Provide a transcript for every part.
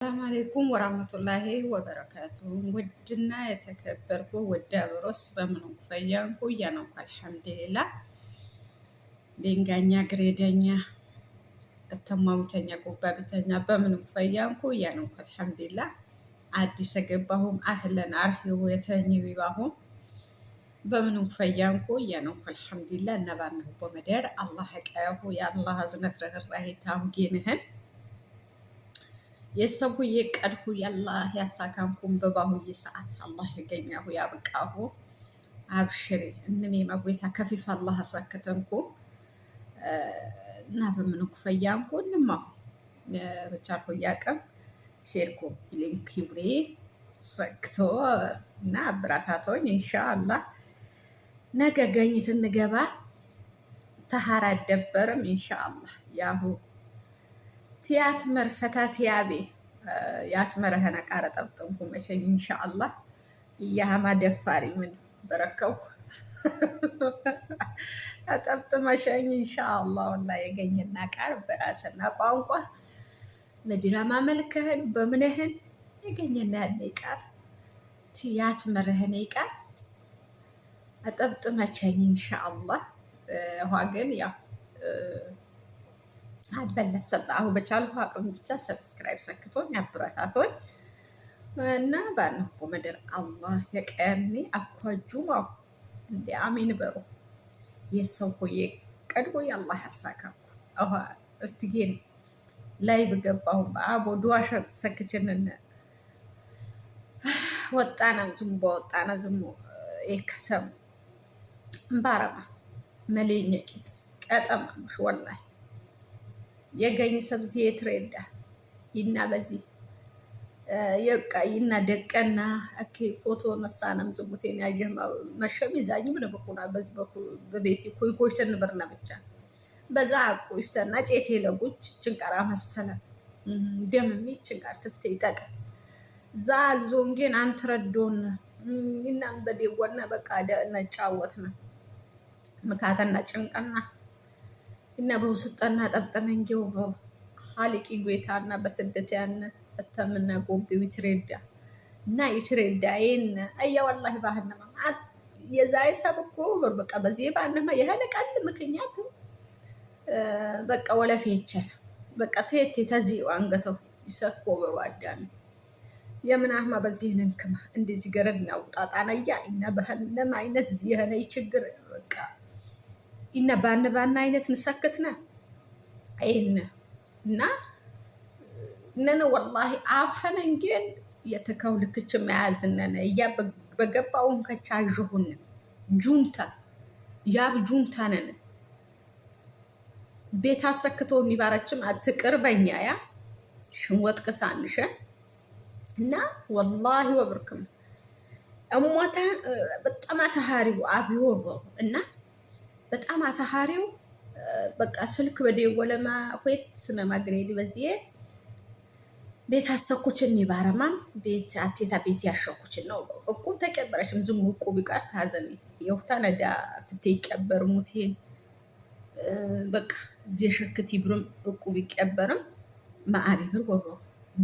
ሰላም አለይኩም ወራህመቱላሂ ወበረካቱ። ውድና የተከበርኩ ውድ አብሮስ በምኑ ፈያንኩ ያነው አልሐምዱሊላህ ዴንጋኛ ግሬደኛ እተማውተኛ ጎባቢተኛ በምኑ ፈያንኩ ያነው አልሐምዱሊላህ አዲስ ገባሁም አህለን አርሂው የተኝ ቢባሁም በምኑ ፈያንኩ ያነው አልሐምዱሊላህ ነባነሁ በመደር አላህ ቀያሁ ያላህ አዝነት ረህራሂ ታውጊንህን የሰው የቀድሁ ያላህ ያሳካንኩም በባሁይ ሰዓት አላህ ያገኛሁ ያብቃሁ አብሽሪ እንሜ ማጎይታ ከፊፍ አላህ አሳከተንኩ እና በምን ኩፈያንኩ እንማሁ በቻልኩ ያቀም ሼርኩ ሊንክ ይብሬ ሰክቶ እና አብራታቶኝ ኢንሻአላህ ነገ ገኝት እንገባ ተሃራ ደበርም ኢንሻአላህ ያሁ ቲያት መርፈታት ያቤ ያት መረህና ቃረ ጠብጥንኩ መሸኝ ኢንሻአላህ ያማ ደፋሪ ምን በረከው አጠብጥ መሸኝ ኢንሻአላህ ወላ የገኝና ቃር በራስና ቋንቋ መዲራማ መልከህን በምንህን የገኝና ያለ ቃር ቲያት መረህና ቃር አጠብጥ መቸኝ ኢንሻአላህ ዋገን ያ አድበለሰ አሁን በቻልኩ አቅም ብቻ ሰብስክራይብ ሰክቶኝ አብራታቶኝ እና ባነው መደር አላህ የቀርኒ አኳጁማው እንደ አሚን በሩ የሰው ሆዬ ቀድቦ ያላህ ያሳካኩ አሃ እርትጌን ላይ በገባው አቦ ዱዋሸ ሰክችንን ወጣና ዝም የከሰም ባረባ መለኘቂት ቀጠማሽ ወላሂ የገኝ ሰብዚ የትሬዳ ይና በዚህ ይና ደቀና አኪ ፎቶ ነሳናም ዝሙቴን ያጀማ መሸም ይዛኝ ምን በቁና በዚህ በቤቲ ኮይኮች ተንበርና ብቻ በዛ ቆይተና ጨቴ ለጉጭ ጭንቀራ መሰለ ደምሚ ጭንቀር ትፍቴ ይጠቀል ዛዞን ግን አንትረዶን እናም በደወና በቃ ነጫወት ነው መካተና ጭንቀና እና በውስጠና ጠብጠነን ጌው ሀሊቂ ጎይታና በስደት ያነ እተምና ጎቤው ይትሬዳ እና ይትሬዳዬን አያ ወላሂ ባህነማ የዛይ ሰብኮ በቃ በዚህ ባነማ የሆነ ቀል ምክንያት በቃ ወለፌ ይችላል በቃ ተየት ተዚው አንገተው ይሰኮ በዋዳን የምናህማ በዚህ ነንከማ እንደዚህ ገረድ ነው ጣጣናያ እና በህነማ አይነት የሆነ ችግር በቃ እና ባና አይነት ንሰክትና አይነ እና ነነ ወላሂ አብሐነን ግን የተከው ልክች መያዝነነ ያ በገባውን ከቻጅሁን ጁንታ ያብ ጁንታ ነን ቤት አሰክቶ ንባራችም አትቅርበኛ ያ ሽንወጥ ከሳንሸ እና ወላሂ ወብርክም እሞታ በጣም ተሃሪው አብዮ እና በጣም አታሃሪው በቃ ስልክ በደወለማ ሆይት ስነማግሬዲ በዚህ ቤት አሰኩችን ይባረማም ቤት አቴታ ቤት ያሸኩችን ነው እቁብ ተቀበረሽም ዝም እቁብ ይቀር ታዘኒ የውፍታ ነዳ ፍትቴ ይቀበር ሙቴን በቃ ዘሸክት ይብሩም እቁብ ይቀበርም ማአሪ ብር ወሮ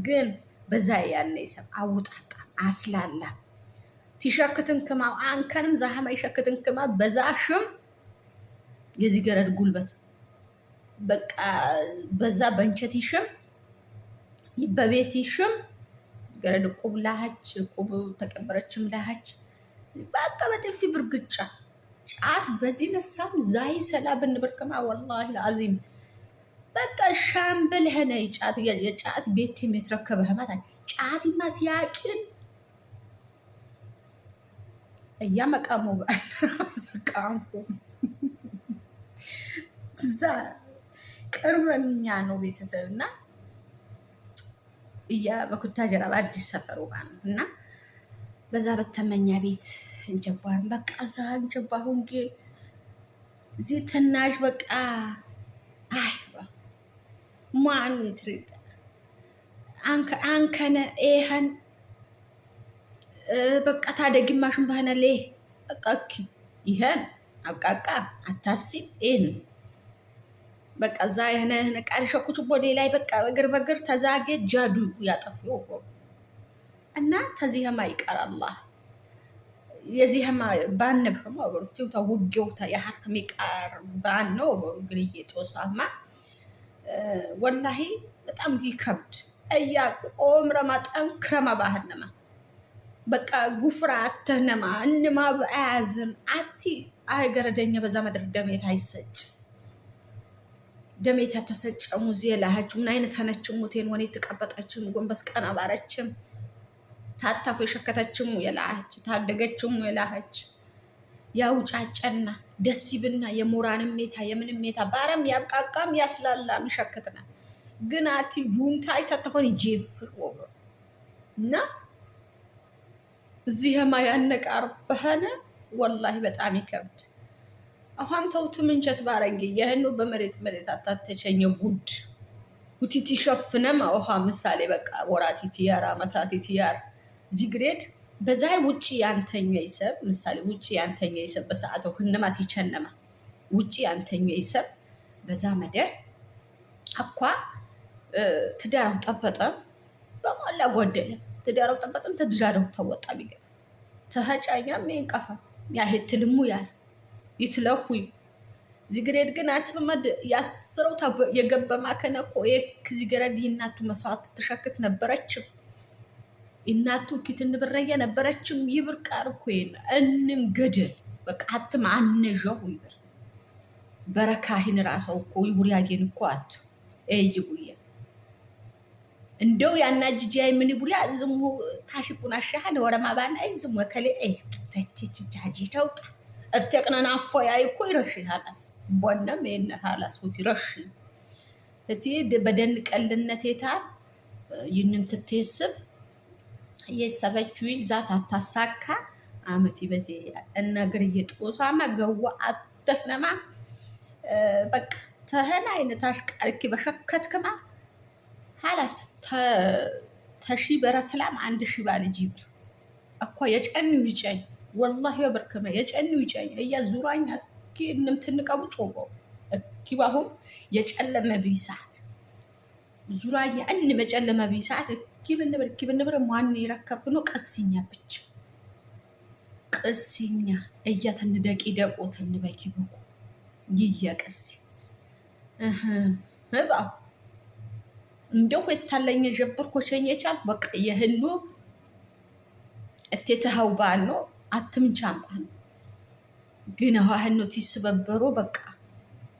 ግን በዛ ያነ ይሰብ አውጣጣ አስላላ ትሸክትን ከማ አንከንም ዛሃማ ይሸክትን ከማ በዛሽም የዚህ ገረድ ጉልበት በቃ በዛ በእንቸት ይሽም በቤት ይሽም ገረድ ቁብ ላሃች ቁብ ተቀበረችም ላሃች በቃ በጥፊ ብርግጫ ጫት በዚህ ነሳም ዛይ ሰላም ብርከማ ወላሂ العظيم በቃ ሻምበል ሆነ ጫት የጫት ቤት የሚተረከበ ማለት ጫት ማት ያቂን እያመቃሙ አስቃንኩ ዛ ቅርበኛ ነው ቤተሰብና በኩታ ጀራ በአዲስ ሰፈሩ ማለት እና በዛ በተመኛ ቤት እንጀባርን በቃ ዛ እንጀባሁን ግን እዚህ ተናሽ በቃ አይ ማን ይትሪዳ አንከነ ኤሃን በቃ ታደግማሽን ባህናለ በቃ ይሄን አብቃቃ አታስብ ኤን በቃ እዛ የሆነ ቃል ሸኩች ቦሌ ላይ በቃ እግር በእግር ተዛጌ ጃዱ ያጠፉ እና ተዚህማ ይቀር አላህ የዚህማ ባንብህም ወርቲውታ ውጊውታ የሐርክም ይቀር ባን ነው ግርዬ ጦሳማ ወላሂ በጣም ይከብድ እያ ቆምረማ ጠንክረማ ባህነማ በቃ ጉፍራ አተነማ እንማ በአዝም አቲ አይገረደኛ በዛ መድር ደሜት አይሰጭ ደሜት ተሰጨሙ ዚላሃችሁ ምን አይነት ተነችሙ ቴን ወኔ ተቀበጣችም ጎንበስ ቀና ባረችም ታታፉ የሸከተችሙ የላሃች ታደገችሙ የላሃች ያው ጫጨና ደስ ይብና የሞራንም ሜታ የምንም ሜታ ባረም ያብቃቃም ያስላላም ይሸከተና ግን አቲ ጁንታ አይተተሆን ይጄፍ እና እዚህማ ያነቃርበህነ ወላሂ በጣም ይከብድ አሁን ተውት ምንቸት ባረንጌ የህኑ በመሬት መሬት አታተቸኝ ጉድ ውቲቲ ሸፍነም አውሃ ምሳሌ በቃ ወራቲ ቲያራ መታቲ ቲያር ዚግሬድ በዛይ ውጪ ያንተኛ ይሰብ ምሳሌ ውጪ ያንተኛ ይሰብ በሰዓቱ ህነማት ይቸነማ ውጪ ያንተኛ ይሰብ በዛ መደር አኳ ትዳራው ጠበጠ በማላ ጎደለ ትዳራው ጠበጠም ተድራራው ተወጣ ቢገ ተሃጫኛም ይንቀፋ ያሄት ልሙ ያል ይትለሁይ ዚግሬድ ግን አስበመድ ያስረው የገበማ ከነቆ የክዚገረድ ይናቱ መስዋዕት ተሸክት ነበረች እናቱ ኪትን ብረየ ነበረችም ይብር ቃር ኮይን እንም ገደል በቃ አትም አንጀው ይብር በረካሂን ራስው እኮ ይቡሪያጌን እኮ አቱ እይቡየ እንደው ያናጅጂያይ ምን ይቡሪያ ዝሙ ታሽቁና ሻሃን ወረማ ባና ዝሙ ወከለ ተቺቺ ተውጣ እፍተቅናና አፎያይ እኮ ይረሽ ሐላስ ቦነም የነ ሐላስ ወቲ ረሽ እቲ በደን ቀልነቴታ ይንም ትተስብ የሰበችው ይዛት አታሳካ አመት ይበዜ እና ግርዬ ጦሳማ ገዋ አተነማ በቃ ተህና አይነት አሽቃርኪ በሸከትከማ ሐላስ ተሺ በረትላም አንድ ሺ ባልጅ ይብድ እኮ የጨንው ይጨኝ ወላሂ ወበርከመ የጨንው ይጨኝ እያ ዙራኛ ኪንም ትንቀቡ ጮቦ ኪባሁን የጨለመ ቢሳት ዙራኛ እን መጨለመ ቢሳት ኪብንብር ማን ይረከብኖ ቀስኛ ብቻ ቀስኛ እያተን ደቂ ደቆተን በኪበቁ ይያቀስ ህባ እንደው የታለኝ ጀበር ኮቸኝ ይቻል በቃ የህሉ እፍቴታው ባኖ አትምንቻም ባኖ ግን አሁን ነው ትስበበሩ በቃ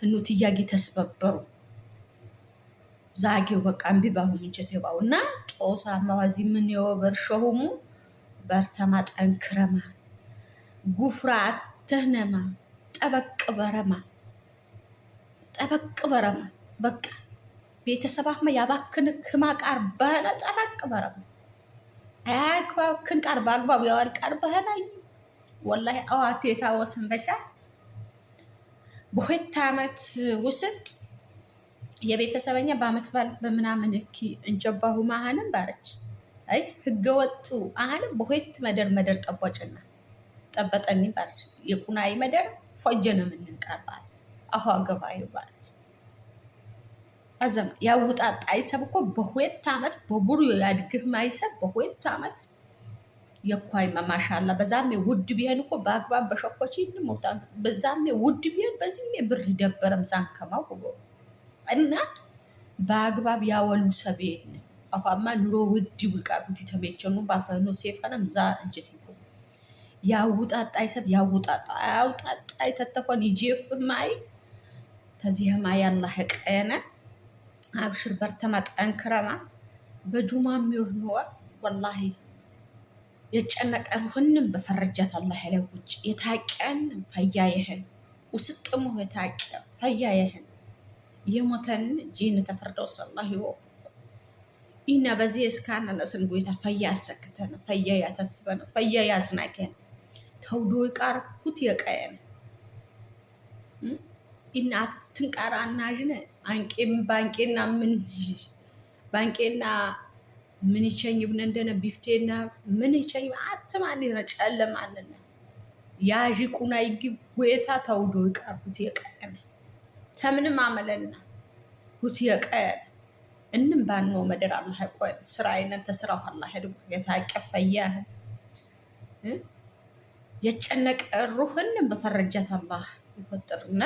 ህኑ ትያጊ ተስበበሩ ዛጌው በቃ እንቢ ባሁ ምንቸት ይባውና ጦሳ ማዋዚ ምን የወበርሸሁሙ በርተማ ጠንክረማ ጉፍራ ተህነማ ጠበቅ በረማ በቃ ቤተሰባማ ያባክን ከማቃር በነ ጠበቅ በረማ አያክባክን ቃር ባግባብ ያዋል ቃር በነ ወላሂ አዋቴታ ወሰን በጫ በሁለት ዓመት ውስጥ የቤተሰበኛ በአመት ባል በምናምን እኪ እንጀባሁ ማሃንም ባረች አይ ህገወጡ አሃንም በሁለት መደር ጠቦጭና ጠበጠኒ ባረች የቁናይ መደር ፎጀነ ምን ቀርባል አሁ አገባዩ ባረች አዘም ያውጣጣ አይሰብኮ በሁለት ዓመት በቡሩ ያድግህ ማይሰብ በሁለት ዓመት የኳይ ማሻአላ በዛም ውድ ቢሆን እኮ በአግባብ በሸኮቺ እንሞታ በዛም ውድ ቢሆን በዚህም ብር ይደበረም ዛንከማው እና በአግባብ ያወሉ ሰቤን አፋማ ኑሮ ውድ ይብቃቡት ተመቸኑ ባፈኑ ሴፋናም ዛ እንጀት ይቆ ያውጣጣ አይሰብ ያውጣጣ ያውጣጣ አይተተፈን ይጄፍ ማይ ተዚህማ ያላህ ቀየነ አብሽር በርተማ ጠንክረማ በጁማም ይሁን ወላሂ የጨነቀሩህንም በፈረጃት አላህ ያለውጭ የታቀን ፈያየህን ውስጥሙ የታቀ ፈያየህን የሞተን ጂን ተፈርደው ሰላህ ይወፍቁ ኢና በዚህ እስካና ነስን ጎይታ ፈያ አሰክተን ፈያ ያተስበን ፈያ ያዝናከን ተውዶ ይቃር ሁት የቀየን ኢና ትንቃራና ጅነ አንቄም ባንቄና ምን ይቸኝ ብነ እንደነ ቢፍቴና ምን ይቸኝ አትማን ይረጨለማልና ያጂ ቁና ይግብ ጎይታ ተውዶ ይቃር ሁት የቀየን ተምንም አመለና ጉት የቀል እንም ባኖ መደር አላህ ቆይ ስራይነን ተስራው አላህ ሄዱ የታቀፈያ የጨነቀ ሩህንም በፈረጃት አላህ ይፈጥርና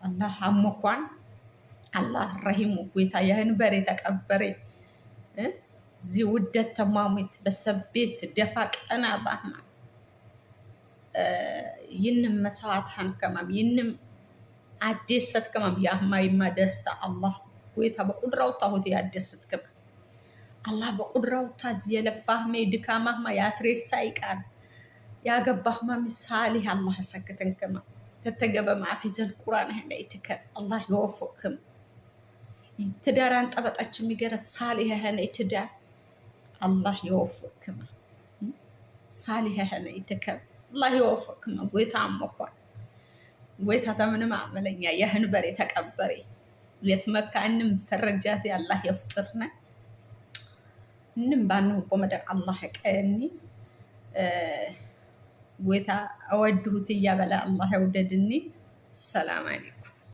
አላህ አሞኳን አላህ ረሂሙ ጌታ ያህን በሬ ተቀበሬ ዚ ውደት ተማሙት በሰቤት ደፋ ቀና ባህማ ይንም መስዋዕትህን ከማም ይንም አደሰት ከማም ያማይማ ደስታ አላህ ጌታ በቁድራው ታሁት ያደሰት ከማም አላህ በቁድራው ታዝ የለፋህማ ድካማህማ ያትሬሳ ይቃል ያገባህማ ምሳሌ አላህ ሰከተን ከማም ተተገበ ማፊዘል ቁርአን ሄዳይተከ አላህ ይወፍቅም ትዳራን ጠበጣች የሚገረት ሳሊህ ሆነ ትዳር አላህ ይወፍቅም ሳሊህ ሆነ ይተከ አላህ ይወፍቅም ጎይታ አመኳን ጎይታ ተምንም አመለኛ ያህን በሬ ተቀበሬ የትመካንም ፈረጃት ያላህ ይፍጥርና እንም ባነው በመደር አላህ ቀኒ ጎይታ አወድሁት ያበላ አላህ ይወደድኒ ሰላም አለይኩም